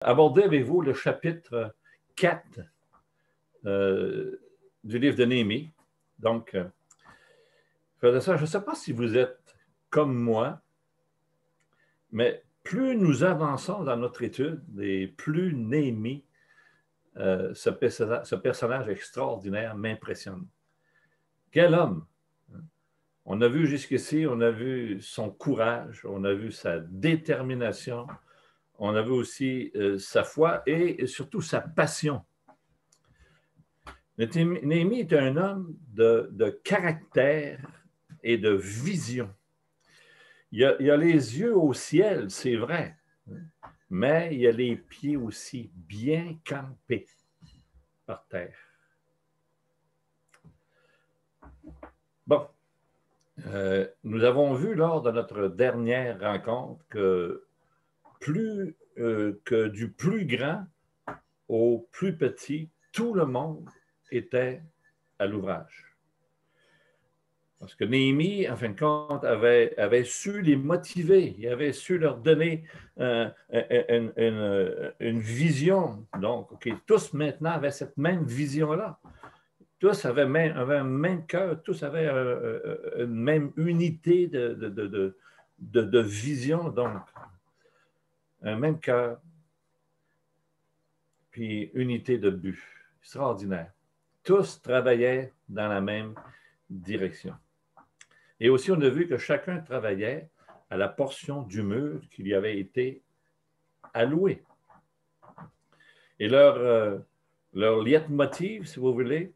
Aborder avec vous le chapitre 4 du livre de Néhémie. Donc, je ne sais pas si vous êtes comme moi, mais plus nous avançons dans notre étude, et plus Néhémie, ce personnage extraordinaire, m'impressionne. Quel homme! On a vu jusqu'ici, on a vu son courage, on a vu sa détermination, on a vu aussi sa foi et surtout sa passion. Néhémie est un homme de caractère et de vision. Il a les yeux au ciel, c'est vrai, mais il a les pieds aussi bien campés par terre. Bon, nous avons vu lors de notre dernière rencontre que que du plus grand au plus petit, tout le monde était à l'ouvrage. Parce que Néhémie, en fin de compte, avait su les motiver, il avait su leur donner une vision. Donc, tous maintenant avaient cette même vision-là. Tous avaient un même cœur, tous avaient une même unité de vision, donc un même cœur, puis unité de but. Extraordinaire. Tous travaillaient dans la même direction. Et aussi, on a vu que chacun travaillait à la portion du mur qui lui avait été allouée. Et leur leitmotiv, si vous voulez,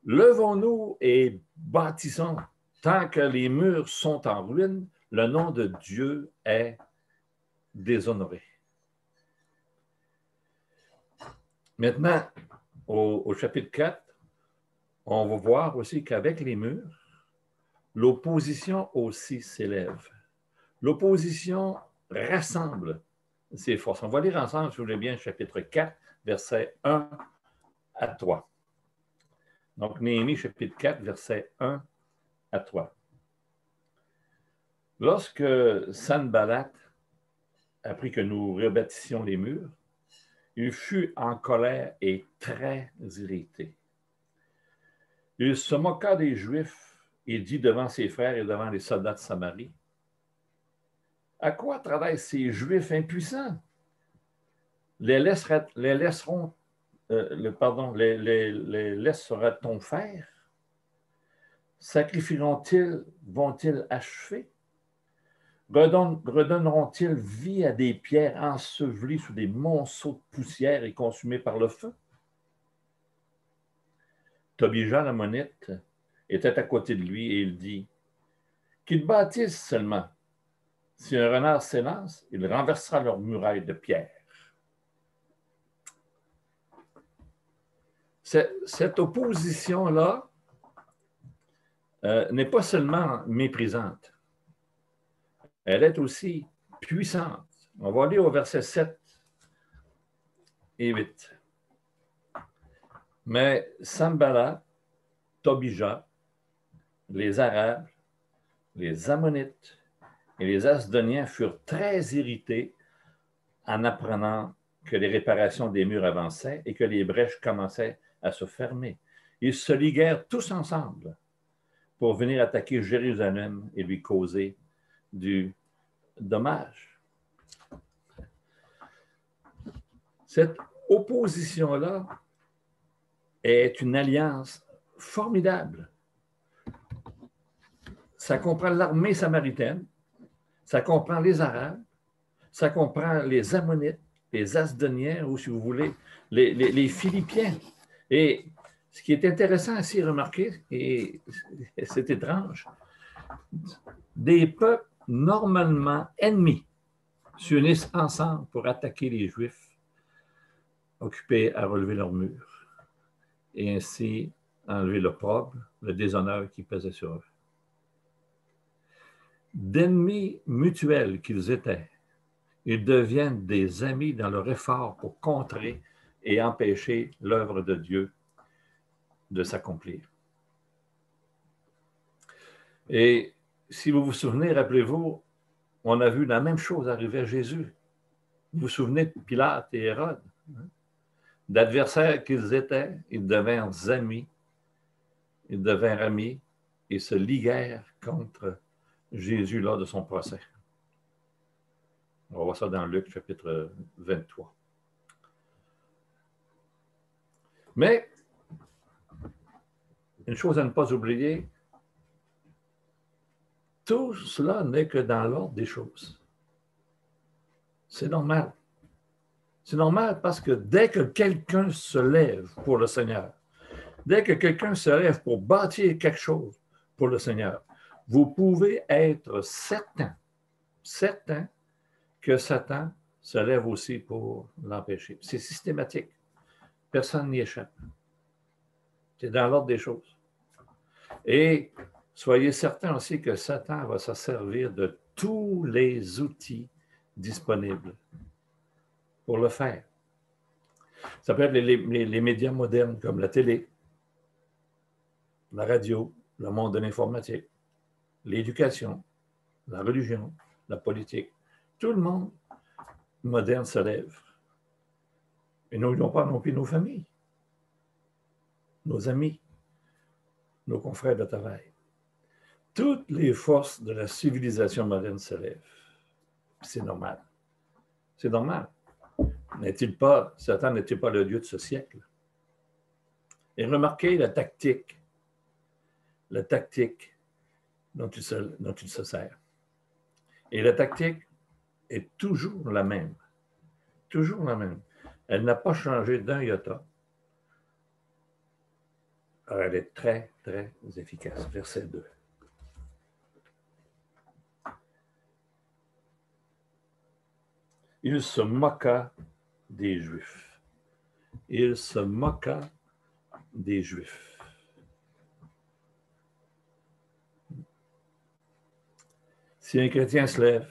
levons-nous et bâtissons. Tant que les murs sont en ruine, le nom de Dieu est déshonoré. Maintenant, au chapitre 4, on va voir aussi qu'avec les murs, l'opposition aussi s'élève. L'opposition rassemble ses forces. On va lire ensemble, si vous voulez bien, chapitre 4, versets 1 à 3. Donc, Néhémie, chapitre 4, versets 1 à 3. Lorsque Sanballat apprit que nous rebâtissions les murs, il fut en colère et très irrité. Il se moqua des Juifs et dit devant ses frères et devant les soldats de Samarie, « À quoi travaillent ces Juifs impuissants? Les laissera-t-on faire? Sacrifieront-ils, vont-ils achever? Redonneront-ils vie à des pierres ensevelies sous des monceaux de poussière et consumées par le feu? » Tobija l'ammonite était à côté de lui et il dit, « Qu'ils bâtissent seulement. Si un renard s'élance, il renversera leurs murailles de pierre. » Cette opposition-là n'est pas seulement méprisante, elle est aussi puissante. On va lire au verset 7 et 8. Mais Sanballat, Tobija, les Arabes, les Ammonites et les Asdoniens furent très irrités en apprenant que les réparations des murs avançaient et que les brèches commençaient à se fermer. Ils se liguèrent tous ensemble pour venir attaquer Jérusalem et lui causer du dommage. Cette opposition-là est une alliance formidable. Ça comprend l'armée samaritaine, ça comprend les Arabes, ça comprend les Ammonites, les Asdoniens, ou si vous voulez, les Philippiens. Et ce qui est intéressant à s'y remarquer, et c'est étrange, des peuples normalement ennemis s'unissent ensemble pour attaquer les Juifs occupés à relever leurs murs et ainsi enlever l'opprobre, le déshonneur qui pesait sur eux. D'ennemis mutuels qu'ils étaient, ils deviennent des amis dans leur effort pour contrer et empêcher l'œuvre de Dieu de s'accomplir. Et si vous vous souvenez, rappelez-vous, on a vu la même chose arriver à Jésus. Vous vous souvenez de Pilate et Hérode? Hein? D'adversaires qu'ils étaient, ils devinrent amis. Ils devinrent amis et se liguèrent contre Jésus lors de son procès. On va voir ça dans Luc, chapitre 23. Mais, une chose à ne pas oublier, tout cela n'est que dans l'ordre des choses. C'est normal. C'est normal parce que dès que quelqu'un se lève pour le Seigneur, dès que quelqu'un se lève pour bâtir quelque chose pour le Seigneur, vous pouvez être certain que Satan se lève aussi pour l'empêcher. C'est systématique. Personne n'y échappe. C'est dans l'ordre des choses. Et soyez certains aussi que Satan va se servir de tous les outils disponibles pour le faire. Ça peut être les médias modernes comme la télé, la radio, le monde de l'informatique, l'éducation, la religion, la politique. Tout le monde moderne se lève. Et n'oublions pas non plus nos familles, nos amis, nos confrères de travail. Toutes les forces de la civilisation moderne se lèvent. C'est normal. C'est normal. Satan n'est-il pas le Dieu de ce siècle? Et remarquez la tactique dont il se sert. Et la tactique est toujours la même. Toujours la même. Elle n'a pas changé d'un iota. Alors, elle est très, très efficace. Verset 2. Il se moqua des Juifs. Il se moqua des Juifs. Si un chrétien se lève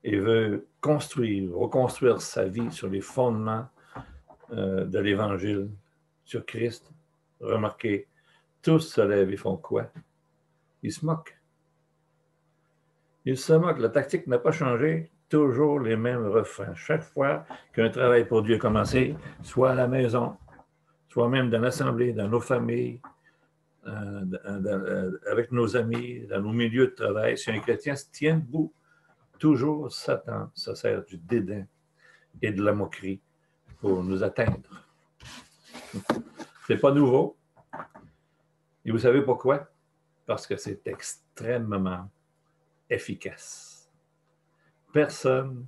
et veut reconstruire sa vie sur les fondements de l'Évangile, sur Christ, remarquez, tous se lèvent et font quoi? Ils se moquent. Ils se moquent. La tactique n'a pas changé. Toujours les mêmes refrains. Chaque fois qu'un travail pour Dieu est commencé, soit à la maison, soit même dans l'assemblée, dans nos familles, avec nos amis, dans nos milieux de travail, si un chrétien se tient debout, toujours Satan se sert du dédain et de la moquerie pour nous atteindre. C'est pas nouveau. Et vous savez pourquoi? Parce que c'est extrêmement efficace. Personne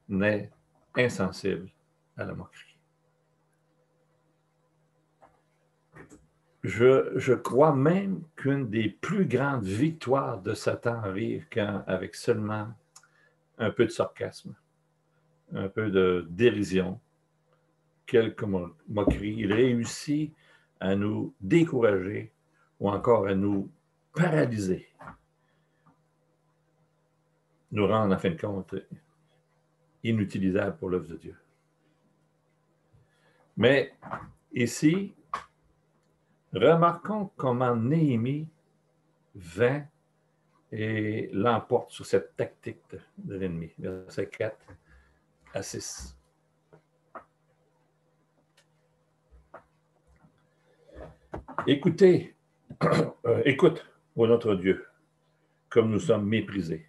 n'est insensible à la moquerie. Je crois même qu'une des plus grandes victoires de Satan arrive quand, avec seulement un peu de sarcasme, un peu de dérision, quelques moqueries, il réussit à nous décourager ou encore à nous paralyser, nous rendre en fin de compte inutilisables pour l'œuvre de Dieu. Mais ici, remarquons comment Néhémie vint et l'emporte sur cette tactique de l'ennemi. Versets 4 à 6. Écoutez, écoute, ô notre Dieu, comme nous sommes méprisés.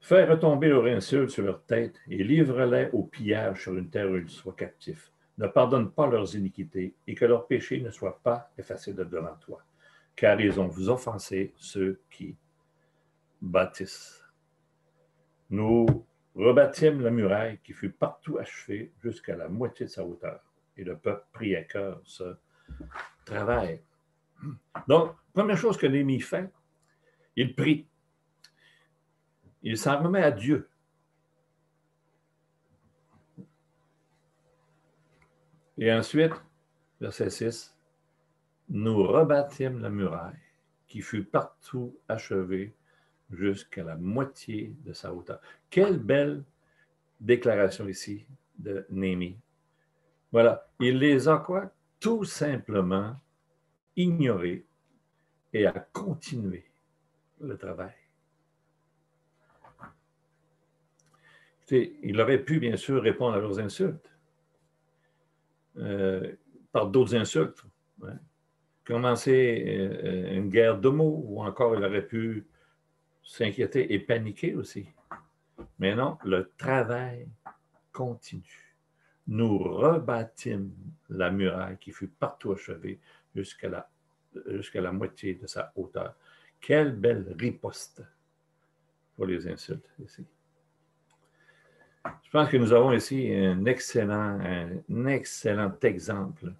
Fais retomber leur insulte sur leur tête et livre-les au pillage sur une terre où ils soient captifs. Ne pardonne pas leurs iniquités et que leurs péchés ne soient pas effacés de devant toi, car ils ont vous offensé, ceux qui bâtissent. Nous rebâtîmes la muraille qui fut partout achevée jusqu'à la moitié de sa hauteur, et le peuple prit à cœur ce travail. Donc, première chose que Néhémie fait, il prie. Il s'en remet à Dieu. Et ensuite, verset 6, nous rebâtîmes la muraille qui fut partout achevée jusqu'à la moitié de sa hauteur. Quelle belle déclaration ici de Néhémie. Voilà, il les a quoi? Tout simplement ignorés et a continué le travail. Il aurait pu, bien sûr, répondre à leurs insultes par d'autres insultes. Ouais. Commencer une guerre de mots, ou encore il aurait pu s'inquiéter et paniquer aussi. Mais non, le travail continue. Nous rebâtîmes la muraille qui fut partout achevée jusqu'à la moitié de sa hauteur. Quelle belle riposte pour les insultes ici. Je pense que nous avons ici un excellent exemple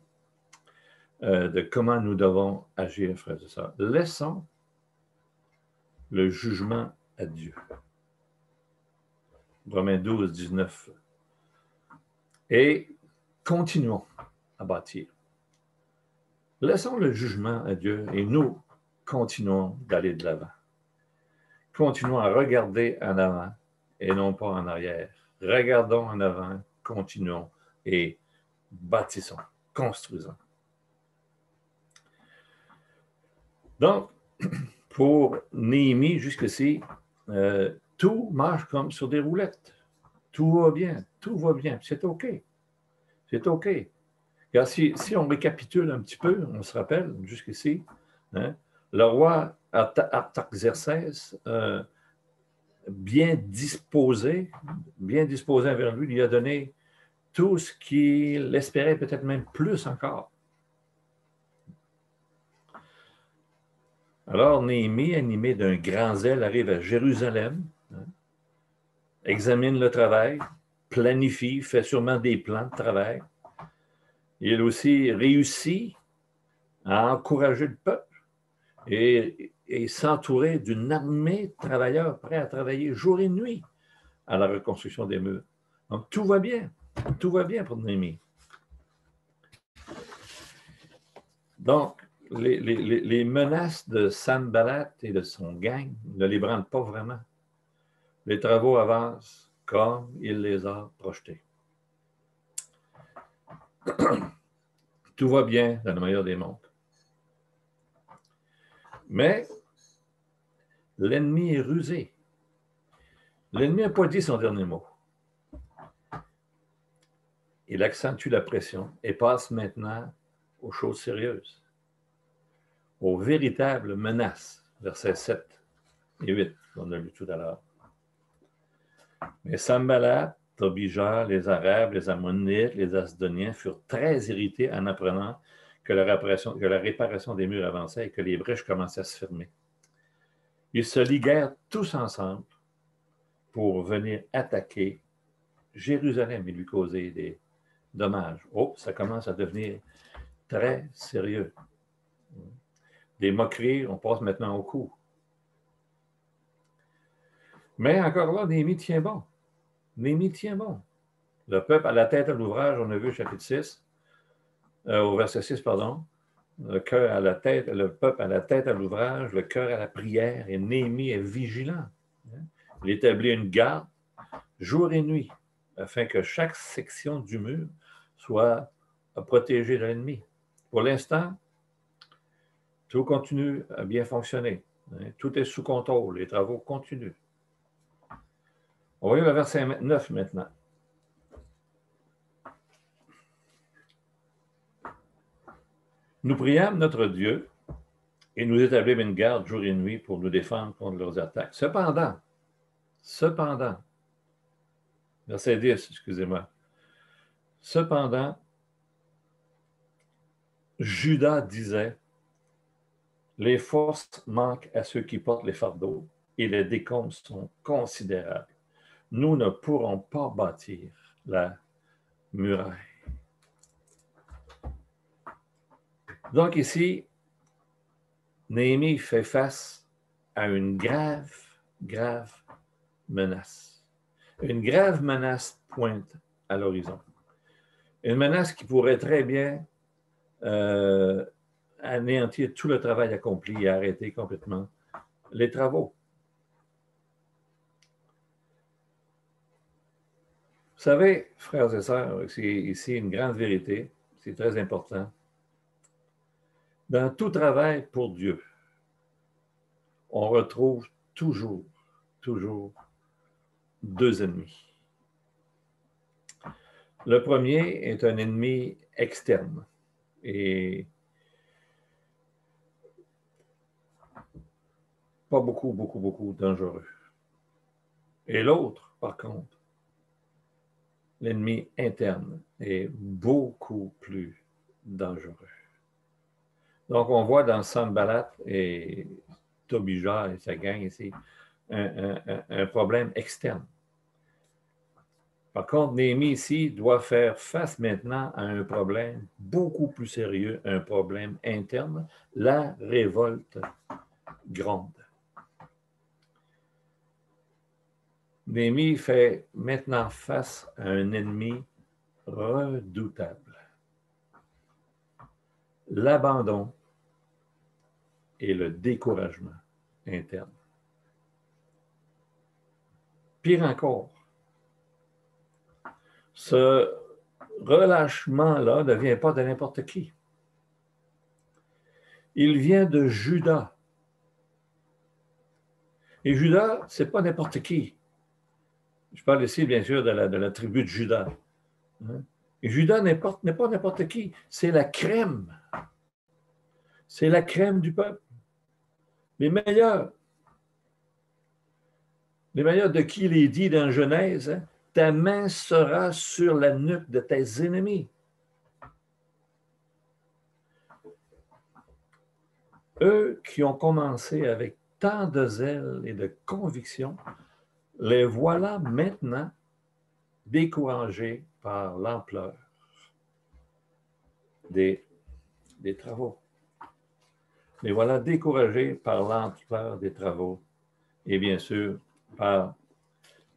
de comment nous devons agir, frères et sœurs. Laissons le jugement à Dieu. Romains 12, 19. Et continuons à bâtir. Laissons le jugement à Dieu et nous continuons d'aller de l'avant. Continuons à regarder en avant et non pas en arrière. Regardons en avant, continuons et bâtissons, construisons. Donc, pour Néhémie, jusqu'ici, tout marche comme sur des roulettes. Tout va bien, c'est OK. C'est OK. Car si on récapitule un petit peu, on se rappelle jusqu'ici, hein, le roi Artaxerxès, bien disposé envers lui, lui a donné tout ce qu'il espérait, peut-être même plus encore. Alors Néhémie, animé d'un grand zèle, arrive à Jérusalem, hein, examine le travail, planifie, fait sûrement des plans de travail. Il aussi réussit à encourager le peuple et s'entourer d'une armée de travailleurs prêts à travailler jour et nuit à la reconstruction des murs. Donc, tout va bien pour Néhémie. Donc, les menaces de Sanballat et de son gang ne les branlent pas vraiment. Les travaux avancent comme il les a projetés. Tout va bien dans le meilleur des mondes. Mais l'ennemi est rusé. L'ennemi n'a pas dit son dernier mot. Il accentue la pression et passe maintenant aux choses sérieuses, aux véritables menaces, versets 7 et 8, qu'on a lu tout à l'heure. Mais Sanballat, Tobija, les Arabes, les Ammonites, les Asdoniens furent très irrités en apprenant que la réparation des murs avançait et que les brèches commençaient à se fermer. Ils se liguèrent tous ensemble pour venir attaquer Jérusalem et lui causer des dommages. Oh, ça commence à devenir très sérieux. Des moqueries, on passe maintenant au coup. Mais encore là, Néhémie tient bon. Néhémie tient bon. Le peuple à la tête à l'ouvrage, on a vu chapitre 6, au verset 6, pardon. Le peuple à la tête à l'ouvrage, le cœur à la prière, et Néhémie est vigilant. Il établit une garde jour et nuit, afin que chaque section du mur soit protégée de l'ennemi. Pour l'instant, tout continue à bien fonctionner. Tout est sous contrôle. Les travaux continuent. On va lire le verset 9 maintenant. Nous priâmes notre Dieu et nous établîmes une garde jour et nuit pour nous défendre contre leurs attaques. Cependant, verset 10, excusez-moi. Cependant, Judas disait, les forces manquent à ceux qui portent les fardeaux et les décombres sont considérables. Nous ne pourrons pas bâtir la muraille. Donc ici, Néhémie fait face à une grave menace. Une grave menace pointe à l'horizon. Une menace qui pourrait très bien anéantir tout le travail accompli et arrêter complètement les travaux. Vous savez, frères et sœurs, c'est ici une grande vérité, c'est très important. Dans tout travail pour Dieu, on retrouve toujours deux ennemis. Le premier est un ennemi externe et pas beaucoup dangereux. Et l'autre, par contre, l'ennemi interne est beaucoup plus dangereux. Donc, on voit dans Sanballat et Tobija et sa gang ici un problème externe. Par contre, Néhémie ici doit faire face maintenant à un problème beaucoup plus sérieux, un problème interne, la révolte gronde. Néhémie fait maintenant face à un ennemi redoutable. L'abandon et le découragement interne. Pire encore, ce relâchement-là ne vient pas de n'importe qui. Il vient de Juda. Et Juda, ce n'est pas n'importe qui. Je parle ici, bien sûr, de la tribu de Juda. Et Juda n'est pas n'importe qui. C'est la crème. C'est la crème du peuple. Les meilleurs. Les meilleurs de qui il est dit dans Genèse, hein, ta main sera sur la nuque de tes ennemis. Eux qui ont commencé avec tant de zèle et de conviction, les voilà maintenant découragés par l'ampleur des travaux. Les voilà découragés par l'ampleur des travaux et bien sûr par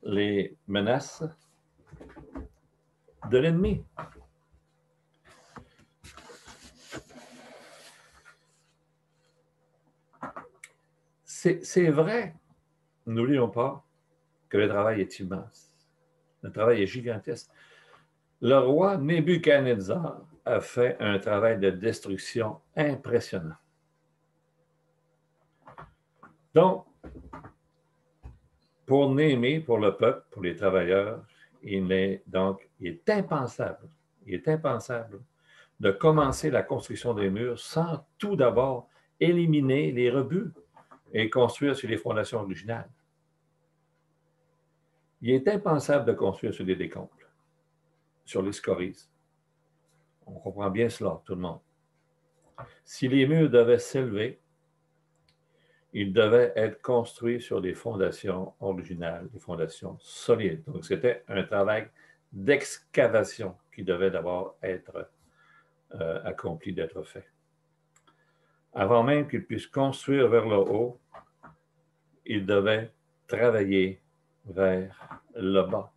les menaces de l'ennemi. C'est vrai, n'oublions pas que le travail est immense. Le travail est gigantesque. Le roi Nebuchadnezzar a fait un travail de destruction impressionnant. Donc, pour Néhémie, pour le peuple, pour les travailleurs, il est impensable de commencer la construction des murs sans tout d'abord éliminer les rebuts et construire sur les fondations originales. Il est impensable de construire sur des décombres, sur les scories. On comprend bien cela, tout le monde. Si les murs devaient s'élever, ils devaient être construits sur des fondations originales, des fondations solides. Donc, c'était un travail d'excavation qui devait d'abord être accompli, d'être fait. Avant même qu'ils puissent construire vers le haut, ils devaient travailler vers le bas.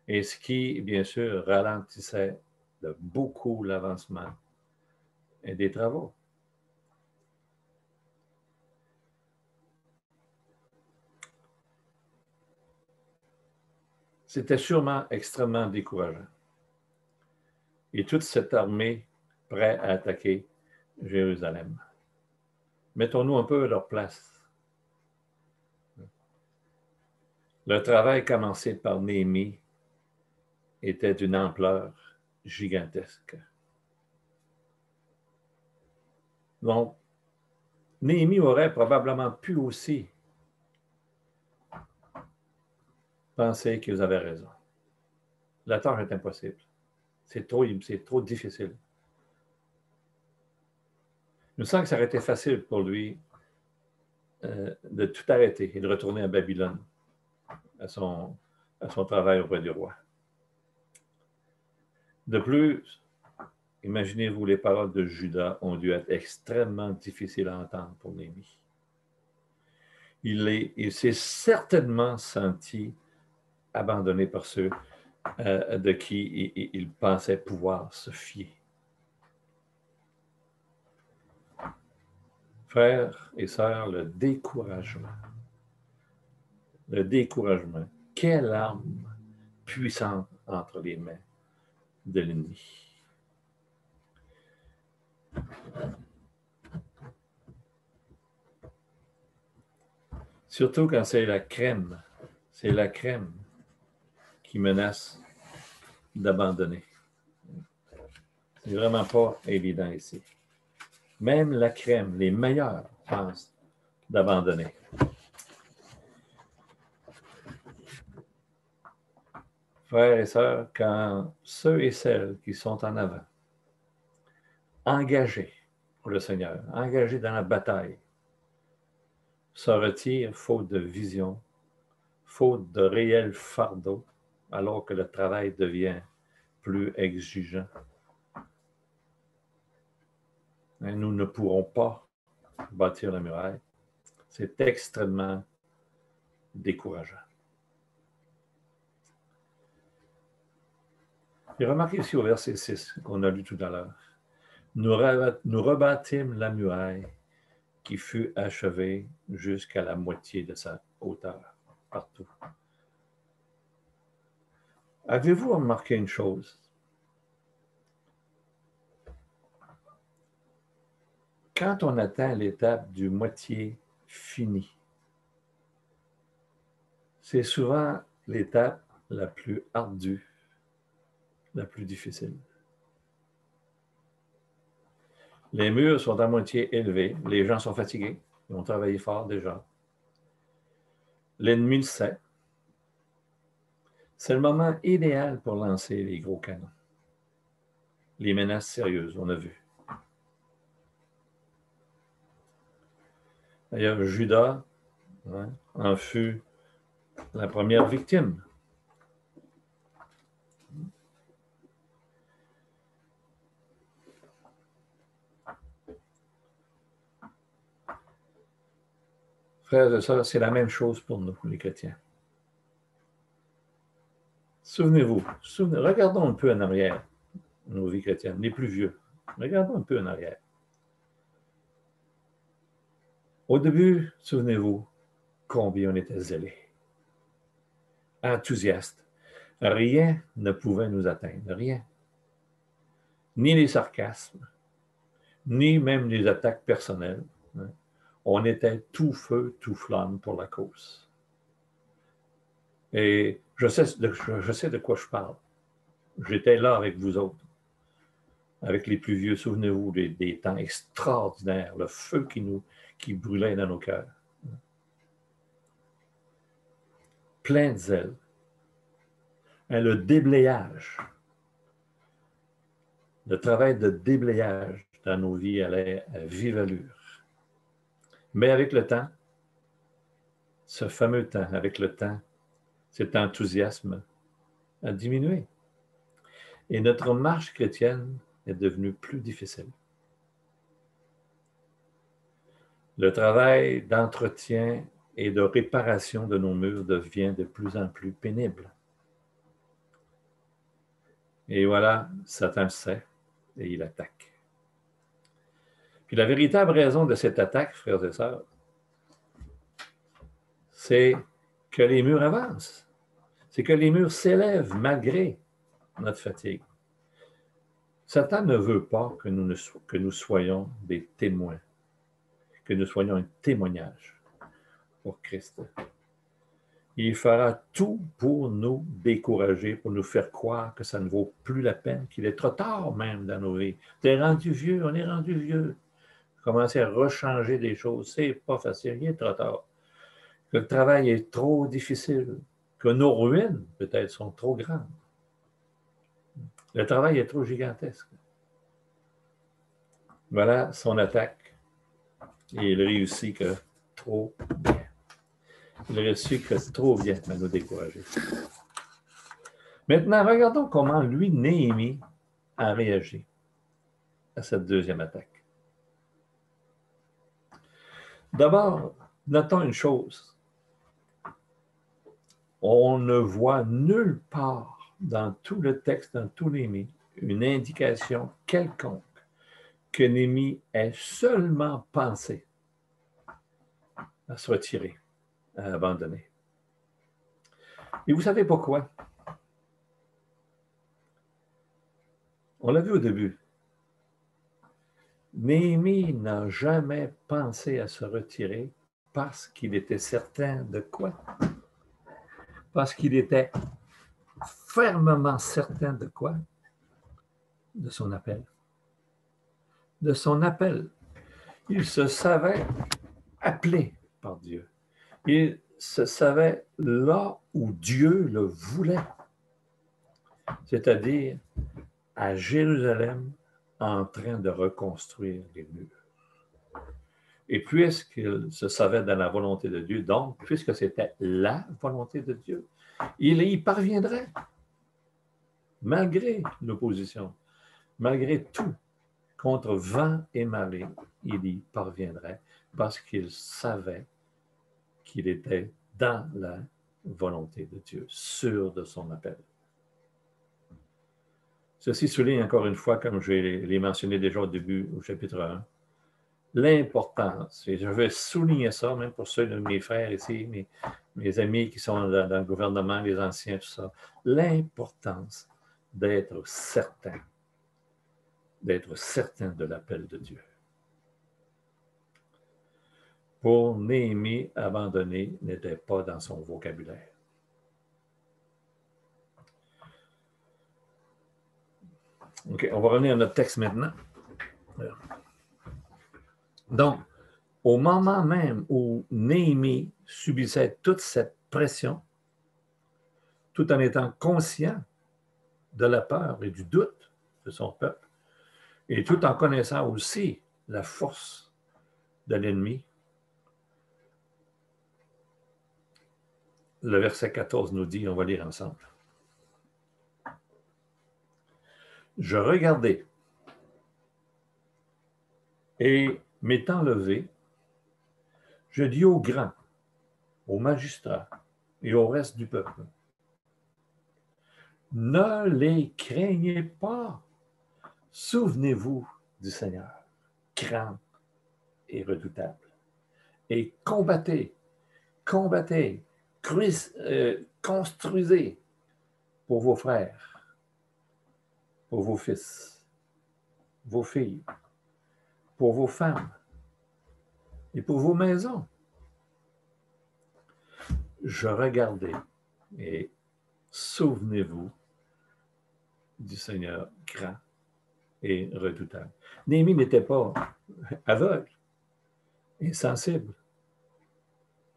Et ce qui, bien sûr, ralentissait de beaucoup l'avancement des travaux. C'était sûrement extrêmement décourageant. Et toute cette armée prête à attaquer Jérusalem. Mettons-nous un peu à leur place. Le travail commencé par Néhémie était d'une ampleur gigantesque. Donc, Néhémie aurait probablement pu aussi penser qu'ils avaient raison. La tâche est impossible. C'est trop difficile. Je sens que ça aurait été facile pour lui de tout arrêter et de retourner à Babylone, à son travail auprès du roi. De plus, imaginez-vous, les paroles de Judas ont dû être extrêmement difficiles à entendre pour Néhémie. Il s'est certainement senti abandonné par ceux de qui il pensait pouvoir se fier. Frères et sœurs, le découragement. Quelle arme puissante entre les mains de l'ennemi. Surtout quand c'est la crème qui menace d'abandonner. C'est vraiment pas évident ici. Même la crème, les meilleurs, pensent d'abandonner. Frères et sœurs, quand ceux et celles qui sont en avant, engagés pour le Seigneur, engagés dans la bataille, se retirent faute de vision, faute de réel fardeau, alors que le travail devient plus exigeant. Et nous ne pourrons pas bâtir la muraille. C'est extrêmement décourageant. Et remarquez ici au verset 6 qu'on a lu tout à l'heure. Nous rebâtîmes la muraille qui fut achevée jusqu'à la moitié de sa hauteur, partout. Avez-vous remarqué une chose? Quand on atteint l'étape du moitié fini, c'est souvent l'étape la plus ardue, la plus difficile. Les murs sont à moitié élevés, les gens sont fatigués, ils ont travaillé fort déjà. L'ennemi le sait. C'est le moment idéal pour lancer les gros canons. Les menaces sérieuses, on a vu. D'ailleurs, Judas en fut la première victime. Frères et sœurs, c'est la même chose pour nous, les chrétiens. Souvenez-vous, regardons un peu en arrière, nos vies chrétiennes, les plus vieux. Regardons un peu en arrière. Au début, souvenez-vous, combien on était zélés, enthousiastes. Rien ne pouvait nous atteindre, rien. Ni les sarcasmes, ni même les attaques personnelles. On était tout feu, tout flamme pour la cause. Et je sais de quoi je parle. J'étais là avec vous autres, avec les plus vieux. Souvenez-vous des temps extraordinaires, le feu qui brûlait dans nos cœurs. Plein de zèle. Le déblayage, le travail de déblayage dans nos vies allait à vive allure. Mais avec le temps, ce fameux temps, avec le temps, cet enthousiasme a diminué. Et notre marche chrétienne est devenue plus difficile. Le travail d'entretien et de réparation de nos murs devient de plus en plus pénible. Et voilà, Satan le sait et il attaque. Puis la véritable raison de cette attaque, frères et sœurs, c'est que les murs avancent. C'est que les murs s'élèvent malgré notre fatigue. Satan ne veut pas que nous soyons des témoins, que nous soyons un témoignage pour Christ. Il fera tout pour nous décourager, pour nous faire croire que ça ne vaut plus la peine, qu'il est trop tard même dans nos vies. T'es rendu vieux, on est rendu vieux. Commencer à rechanger des choses, c'est pas facile, il est trop tard. Que le travail est trop difficile, que nos ruines, peut-être, sont trop grandes. Le travail est trop gigantesque. Voilà son attaque. Et il réussit que trop bien. Il réussit que trop bien à nous décourager. Maintenant, regardons comment lui, Néhémie, a réagi à cette deuxième attaque. D'abord, notons une chose. On ne voit nulle part dans tout le texte, dans tout Néhémie, une indication quelconque que Néhémie ait seulement pensé à se retirer, à abandonner. Et vous savez pourquoi? On l'a vu au début. Néhémie n'a jamais pensé à se retirer parce qu'il était certain de quoi? Parce qu'il était fermement certain de quoi? De son appel. De son appel. Il se savait appelé par Dieu. Il se savait là où Dieu le voulait, c'est-à-dire à Jérusalem, en train de reconstruire les murs. Et puisqu'il se savait dans la volonté de Dieu, donc, puisque c'était la volonté de Dieu, il y parviendrait, malgré l'opposition, malgré tout, contre vent et marée, il y parviendrait, parce qu'il savait qu'il était dans la volonté de Dieu, sûr de son appel. Ceci souligne encore une fois, comme je l'ai mentionné déjà au début, au chapitre 1, l'importance, et je vais souligner ça, même pour ceux de mes frères ici, mes amis qui sont dans le gouvernement, les anciens, tout ça, l'importance d'être certain de l'appel de Dieu. Pour Néhémie, abandonner n'était pas dans son vocabulaire. OK, on va revenir à notre texte maintenant. Donc, au moment même où Néhémie subissait toute cette pression, tout en étant conscient de la peur et du doute de son peuple, et tout en connaissant aussi la force de l'ennemi, le verset 14 nous dit, on va lire ensemble. Je regardai, et m'étant levé, je dis aux grands, aux magistrats et au reste du peuple, ne les craignez pas, souvenez-vous du Seigneur, grand et redoutable, et combattez, construisez pour vos frères, pour vos fils, vos filles, pour vos femmes et pour vos maisons. Je regardais et souvenez-vous du Seigneur grand et redoutable. Néhémie n'était pas aveugle, insensible.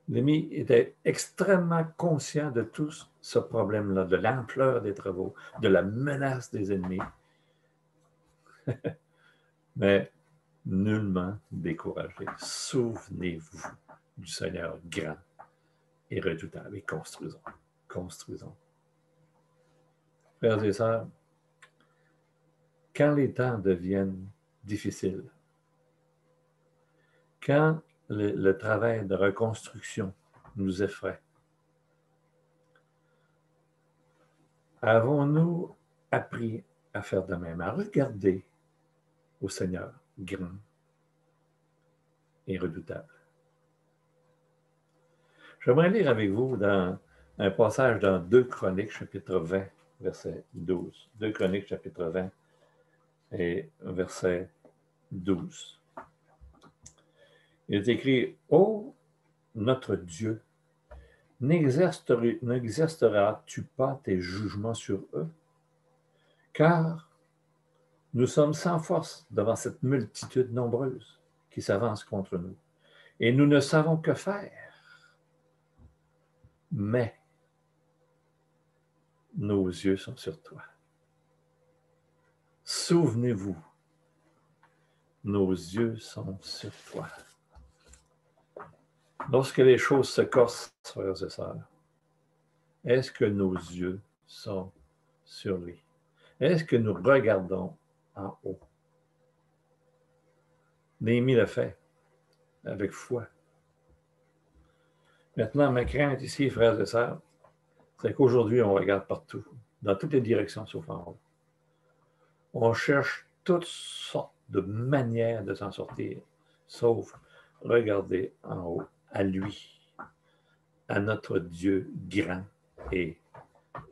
Néhémie était extrêmement conscient de tout ce problème-là, de l'ampleur des travaux, de la menace des ennemis. Mais nullement découragé. Souvenez-vous du Seigneur grand et redoutable. Et construisons. Construisons. Frères et sœurs, quand les temps deviennent difficiles, quand le travail de reconstruction nous effraie, avons-nous appris à faire de même, à regarder au Seigneur grand et redoutable? J'aimerais lire avec vous dans un passage dans 2 Chroniques, chapitre 20, verset 12. 2 Chroniques, chapitre 20 et verset 12. Il est écrit, « Ô notre Dieu, n'exerceras-tu pas tes jugements sur eux? Car nous sommes sans force devant cette multitude nombreuse qui s'avance contre nous, et nous ne savons que faire. Mais nos yeux sont sur toi. Souvenez-vous, nos yeux sont sur toi. » Lorsque les choses se corsent, frères et sœurs, est-ce que nos yeux sont sur lui? Est-ce que nous regardons en haut? Néhémie le fait avec foi. Maintenant, ma crainte ici, frères et sœurs, c'est qu'aujourd'hui, on regarde partout, dans toutes les directions, sauf en haut. On cherche toutes sortes de manières de s'en sortir, sauf regarder en haut, à lui, à notre Dieu grand et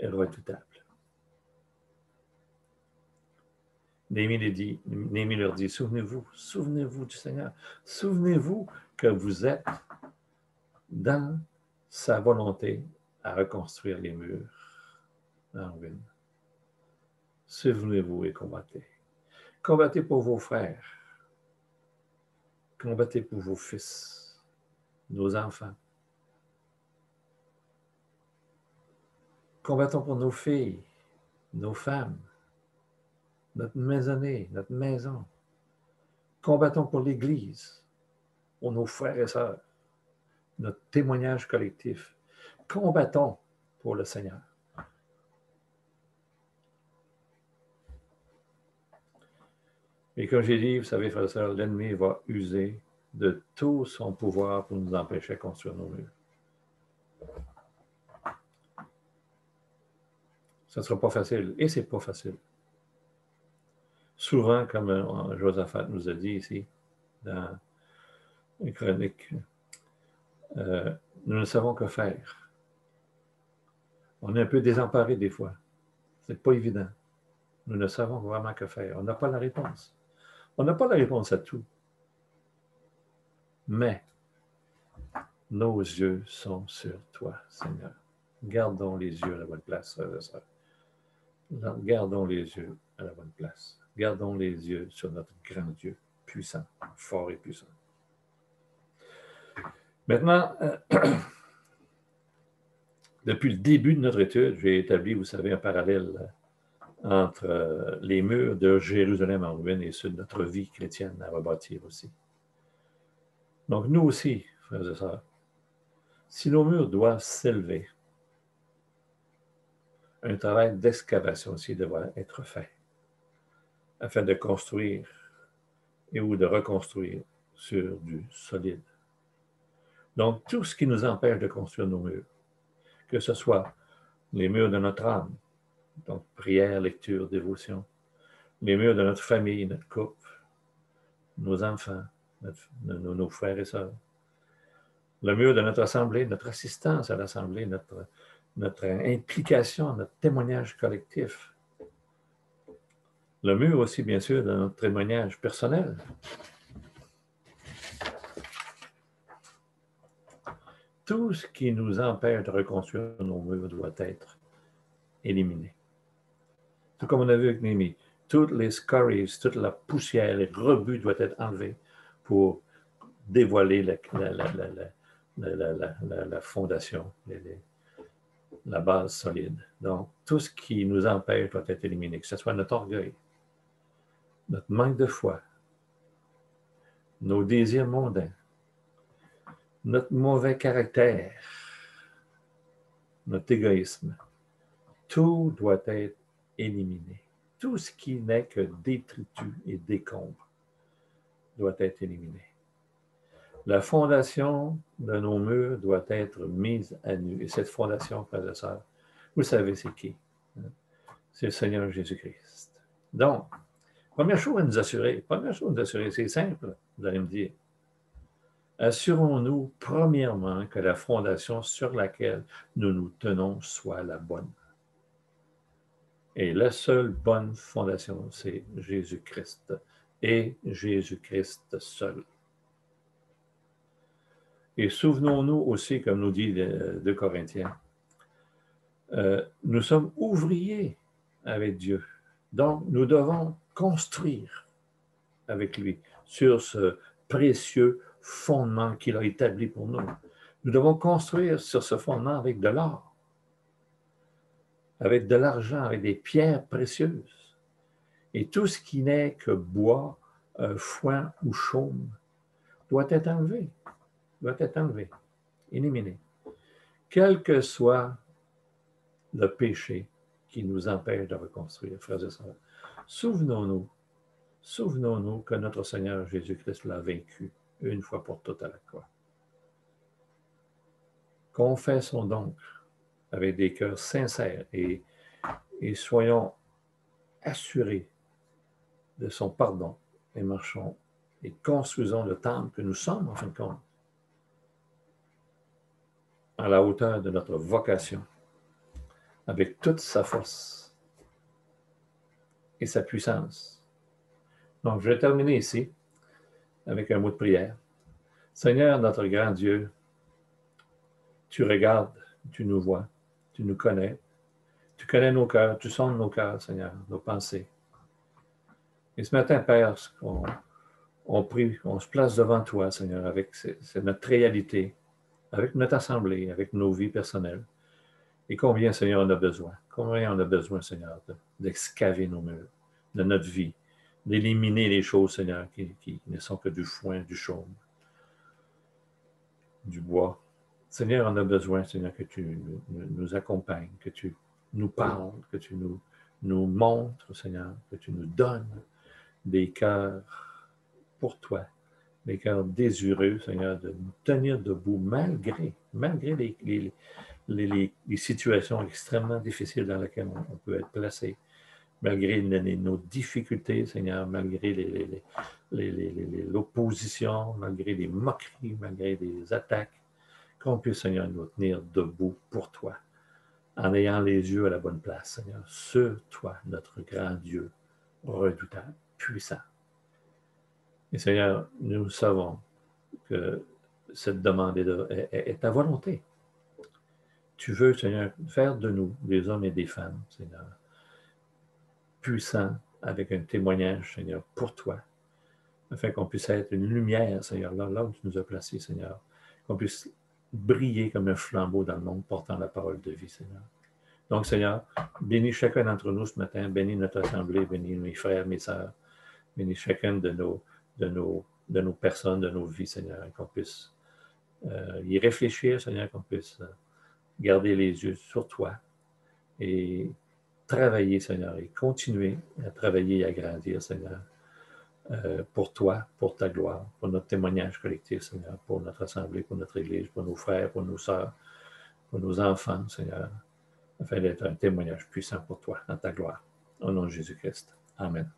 redoutable. Néhémie leur dit, souvenez-vous du Seigneur, souvenez-vous que vous êtes dans sa volonté à reconstruire les murs. en ruine. Souvenez-vous et combattez. Combattez pour vos frères. Combattez pour vos fils, nos enfants. Combattons pour nos filles, nos femmes, notre maisonnée, notre maison. Combattons pour l'Église, pour nos frères et sœurs, notre témoignage collectif. Combattons pour le Seigneur. Et comme j'ai dit, vous savez, frères et sœurs, l'ennemi va user de tout son pouvoir pour nous empêcher de construire nos murs. Ce ne sera pas facile, et ce n'est pas facile. Souvent, comme Josaphat nous a dit ici, dans les chroniques, nous ne savons que faire. On est un peu désemparés des fois. Ce n'est pas évident. Nous ne savons vraiment que faire. On n'a pas la réponse. On n'a pas la réponse à tout. Mais nos yeux sont sur toi, Seigneur. Gardons les yeux à la bonne place, frères et sœurs. Gardons les yeux à la bonne place. Gardons les yeux sur notre grand Dieu, puissant, fort et puissant. Maintenant, depuis le début de notre étude, j'ai établi, vous savez, un parallèle entre les murs de Jérusalem en ruine et ceux de notre vie chrétienne à rebâtir aussi. Donc, nous aussi, frères et sœurs, si nos murs doivent s'élever, un travail d'excavation aussi devra être fait afin de construire et ou de reconstruire sur du solide. Donc, tout ce qui nous empêche de construire nos murs, que ce soit les murs de notre âme, donc prière, lecture, dévotion, les murs de notre famille, notre couple, nos enfants, nos frères et sœurs, le mur de notre assemblée, notre assistance à l'assemblée, notre implication, notre témoignage collectif, le mur aussi, bien sûr, de notre témoignage personnel. Tout ce qui nous empêche de reconstruire nos murs doit être éliminé. Tout comme on a vu avec Néhémie, toutes les scories, toute la poussière, les rebuts doivent être enlevés pour dévoiler la fondation, la base solide. Donc, tout ce qui nous empêche doit être éliminé, que ce soit notre orgueil, notre manque de foi, nos désirs mondains, notre mauvais caractère, notre égoïsme. Tout doit être éliminé. Tout ce qui n'est que détritus et décombres doit être éliminé. La fondation de nos murs doit être mise à nu. Et cette fondation, frères et sœurs, vous savez c'est qui? C'est le Seigneur Jésus-Christ. Donc, première chose à nous assurer, c'est simple, vous allez me dire. Assurons-nous, premièrement, que la fondation sur laquelle nous nous tenons soit la bonne. Et la seule bonne fondation, c'est Jésus-Christ. Et Jésus-Christ seul. Et souvenons-nous aussi, comme nous dit 2 Corinthiens, nous sommes ouvriers avec Dieu. Donc, nous devons construire avec lui sur ce précieux fondement qu'il a établi pour nous. Nous devons construire sur ce fondement avec de l'or, avec de l'argent, avec des pierres précieuses. Et tout ce qui n'est que bois, foin ou chaume doit être enlevé, éliminé. Quel que soit le péché qui nous empêche de reconstruire, frères et sœurs, souvenons-nous que notre Seigneur Jésus-Christ l'a vaincu une fois pour toutes à la croix. Confessons donc avec des cœurs sincères et soyons assurés de son pardon et marchons et construisons le temple que nous sommes, en fin de compte, à la hauteur de notre vocation, avec toute sa force et sa puissance. Donc, je vais terminer ici avec un mot de prière. Seigneur, notre grand Dieu, tu regardes, tu nous vois, tu nous connais, Tu connais nos cœurs, tu sondes nos cœurs, Seigneur, nos pensées. Et ce matin, Père, on prie, on se place devant toi, Seigneur, avec notre réalité, avec notre assemblée, avec nos vies personnelles. Et combien, Seigneur, on a besoin? Combien on a besoin, Seigneur, d'excaver nos murs, de notre vie, d'éliminer les choses, Seigneur, qui ne sont que du foin, du chaume, du bois. Seigneur, on a besoin, Seigneur, que tu nous accompagnes, que tu nous parles, que tu nous montres, Seigneur, que tu nous donnes des cœurs pour toi, des cœurs désireux, Seigneur, de nous tenir debout malgré les situations extrêmement difficiles dans lesquelles on peut être placé, malgré nos difficultés, Seigneur, malgré l'opposition, malgré les moqueries, malgré les attaques, qu'on puisse, Seigneur, nous tenir debout pour toi, en ayant les yeux à la bonne place, Seigneur, sur toi, notre grand Dieu, redoutable, puissant. Et Seigneur, nous savons que cette demande est ta volonté. Tu veux, Seigneur, faire de nous des hommes et des femmes, Seigneur, puissants, avec un témoignage, Seigneur, pour toi, afin qu'on puisse être une lumière, Seigneur, là où tu nous as placés, Seigneur, qu'on puisse briller comme un flambeau dans le monde, portant la parole de vie, Seigneur. Donc, Seigneur, bénis chacun d'entre nous ce matin, bénis notre assemblée, bénis mes frères, mes sœurs, bénis chacune de nos personnes, de nos vies, Seigneur, et qu'on puisse y réfléchir, Seigneur, qu'on puisse garder les yeux sur toi et travailler, Seigneur, et continuer à travailler et à grandir, Seigneur, pour toi, pour ta gloire, pour notre témoignage collectif, Seigneur, pour notre assemblée, pour notre Église, pour nos frères, pour nos sœurs, pour nos enfants, Seigneur, afin d'être un témoignage puissant pour toi, dans ta gloire. Au nom de Jésus-Christ. Amen.